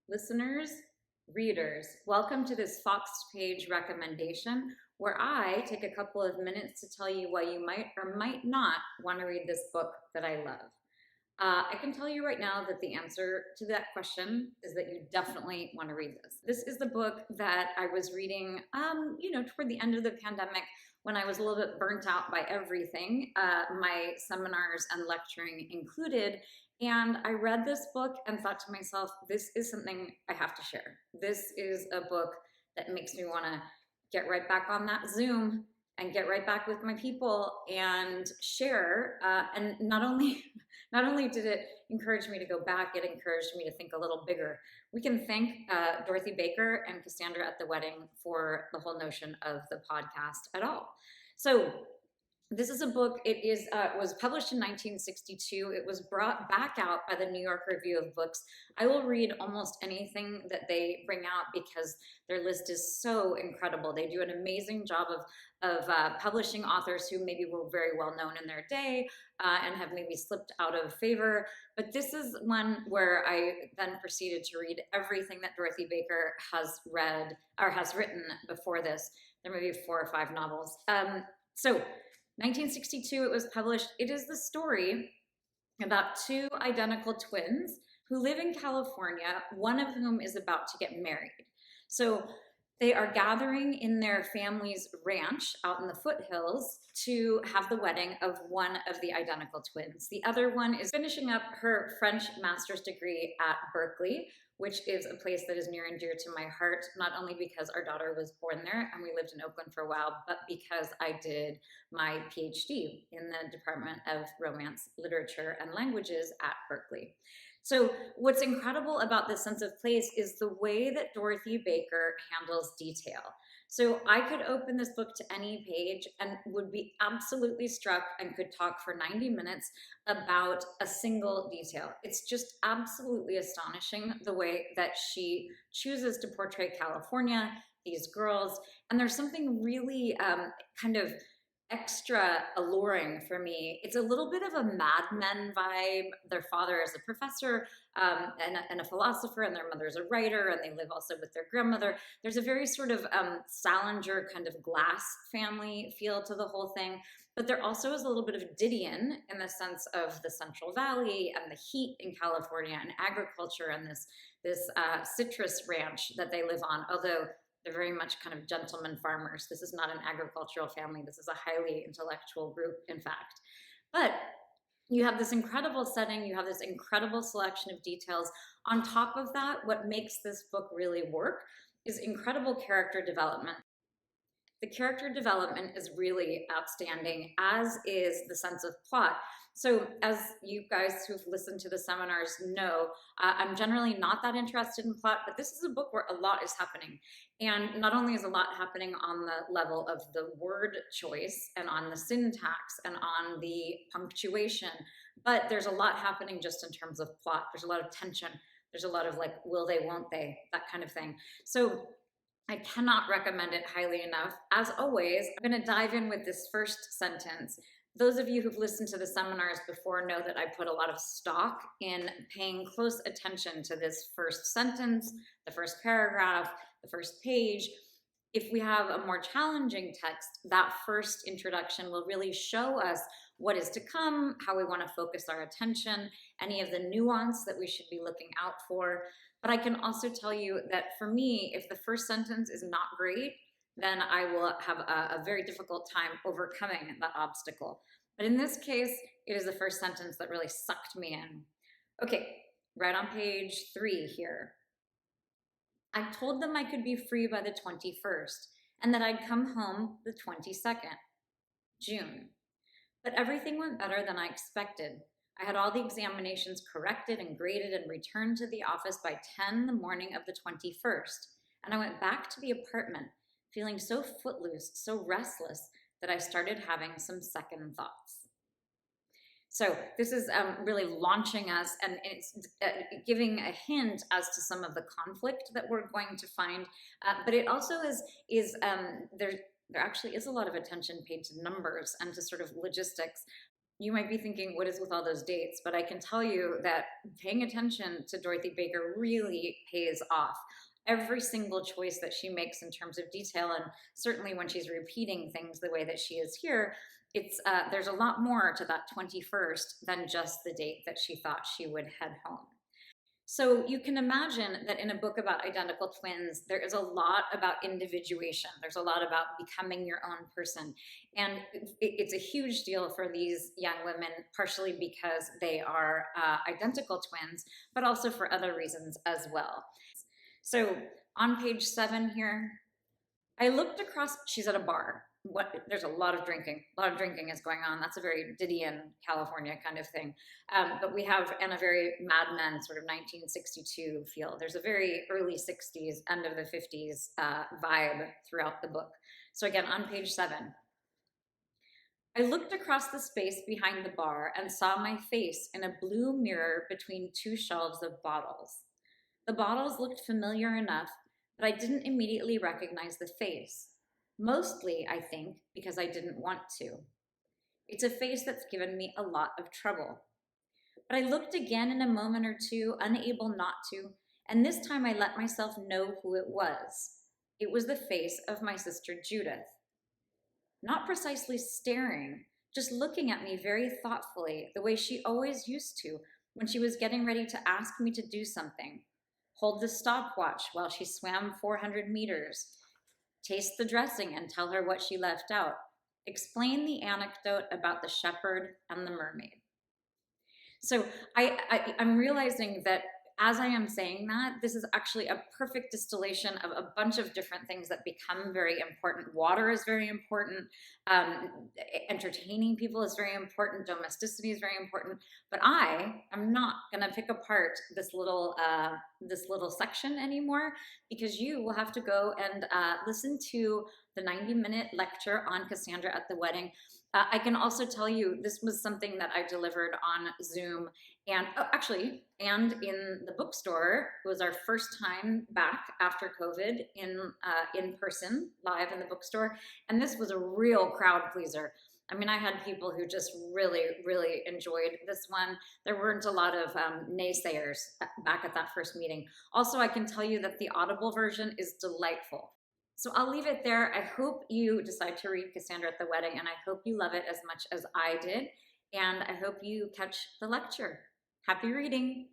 listeners, readers, welcome to this Fox page recommendation where I take a couple of minutes to tell you why you might or might not want to read this book that I love. I can tell you right now that the answer to that question is that you definitely want to read this. This is the book that I was reading, toward the end of the pandemic when I was a little bit burnt out by everything, my seminars and lecturing included. And I read this book and thought to myself, this is something I have to share. This is a book that makes me want to get right back on that Zoom and get right back with my people and share. And not only did it encourage me to go back, it encouraged me to think a little bigger. We can thank Dorothy Baker and Cassandra at the wedding for the whole notion of the podcast at all. So this is a book. It was published in 1962. It was brought back out by the New York Review of Books. I will read almost anything that they bring out because their list is so incredible. They do an amazing job of publishing authors who maybe were very well known in their day and have maybe slipped out of favor. But this is one where I then proceeded to read everything that Dorothy Baker has read or has written before this. There may be 4 or 5 novels. 1962, it was published. It is the story about 2 identical twins who live in California, one of whom is about to get married. So they are gathering in their family's ranch out in the foothills to have the wedding of one of the identical twins. The other one is finishing up her French master's degree at Berkeley, which is a place that is near and dear to my heart, not only because our daughter was born there and we lived in Oakland for a while, but because I did my PhD in the Department of Romance, Literature, and Languages at Berkeley. So what's incredible about this sense of place is the way that Dorothy Baker handles detail. So I could open this book to any page and would be absolutely struck and could talk for 90 minutes about a single detail. It's just absolutely astonishing the way that she chooses to portray California, these girls, and there's something really kind of extra alluring for me. It's a little bit of a Mad Men vibe. Their father is a professor and a philosopher, and their mother's a writer, and they live also with their grandmother. There's a very sort of Salinger kind of Glass family feel to the whole thing, but there also is a little bit of Didion in the sense of the Central Valley and the heat in California and agriculture and this citrus ranch that they live on, although they're very much kind of gentleman farmers. This is not an agricultural family. This is a highly intellectual group, in fact. But you have this incredible setting. You have this incredible selection of details. On top of that, what makes this book really work is incredible character development. The character development is really outstanding, as is the sense of plot. So as you guys who've listened to the seminars know, I'm generally not that interested in plot, but this is a book where a lot is happening. And not only is a lot happening on the level of the word choice and on the syntax and on the punctuation, but there's a lot happening just in terms of plot. There's a lot of tension. There's a lot of like, will they, won't they, that kind of thing. So I cannot recommend it highly enough. As always, I'm going to dive in with this first sentence. Those of you who've listened to the seminars before know that I put a lot of stock in paying close attention to this first sentence, the first paragraph, the first page. If we have a more challenging text, that first introduction will really show us what is to come, how we want to focus our attention, any of the nuance that we should be looking out for. But I can also tell you that for me, if the first sentence is not great, then I will have a very difficult time overcoming that obstacle. But in this case, it is the first sentence that really sucked me in. Okay, right on page 3 here. I told them I could be free by the 21st and that I'd come home the 22nd, June. But everything went better than I expected. I had all the examinations corrected and graded and returned to the office by 10 the morning of the 21st. And I went back to the apartment, feeling so footloose, so restless, that I started having some second thoughts. So this is really launching us, and it's giving a hint as to some of the conflict that we're going to find. But it also is there actually is a lot of attention paid to numbers and to sort of logistics. you might be thinking, what is with all those dates? But I can tell you that paying attention to Dorothy Baker really pays off. Every single choice that she makes in terms of detail, and certainly when she's repeating things the way that she is here, it's there's a lot more to that 21st than just the date that she thought she would head home. So you can imagine that in a book about identical twins, there is a lot about individuation. There's a lot about becoming your own person. And it's a huge deal for these young women, partially because they are identical twins, but also for other reasons as well. So on page 7 here, I looked across, she's at a bar. There's a lot of drinking. A lot of drinking is going on. That's a very Didion, California kind of thing. But we have, in a very Mad Men sort of 1962 feel. There's a very early 60s, end of the 50s vibe throughout the book. So again, on page 7, I looked across the space behind the bar and saw my face in a blue mirror between 2 shelves of bottles. The bottles looked familiar enough, but I didn't immediately recognize the face. Mostly, I think, because I didn't want to. It's a face that's given me a lot of trouble. But I looked again in a moment or two, unable not to, and this time I let myself know who it was. It was the face of my sister Judith. Not precisely staring, just looking at me very thoughtfully, the way she always used to when she was getting ready to ask me to do something. Hold the stopwatch while she swam 400 meters. Taste the dressing and tell her what she left out. Explain the anecdote about the shepherd and the mermaid. So I'm realizing that as I am saying that, this is actually a perfect distillation of a bunch of different things that become very important. Water is very important. Entertaining people is very important. Domesticity is very important. But I am not going to pick apart this little section anymore, because you will have to go and listen to the 90-minute lecture on Cassandra at the Wedding. I can also tell you this was something that I delivered on Zoom, and and in the bookstore. It was our first time back after COVID in person, live in the bookstore, and this was a real crowd pleaser. I mean, I had people who just really, really enjoyed this one. There weren't a lot of naysayers back at that first meeting. Also, I can tell you that the Audible version is delightful. So I'll leave it there. I hope you decide to read Cassandra at the Wedding, and I hope you love it as much as I did. And I hope you catch the lecture. Happy reading.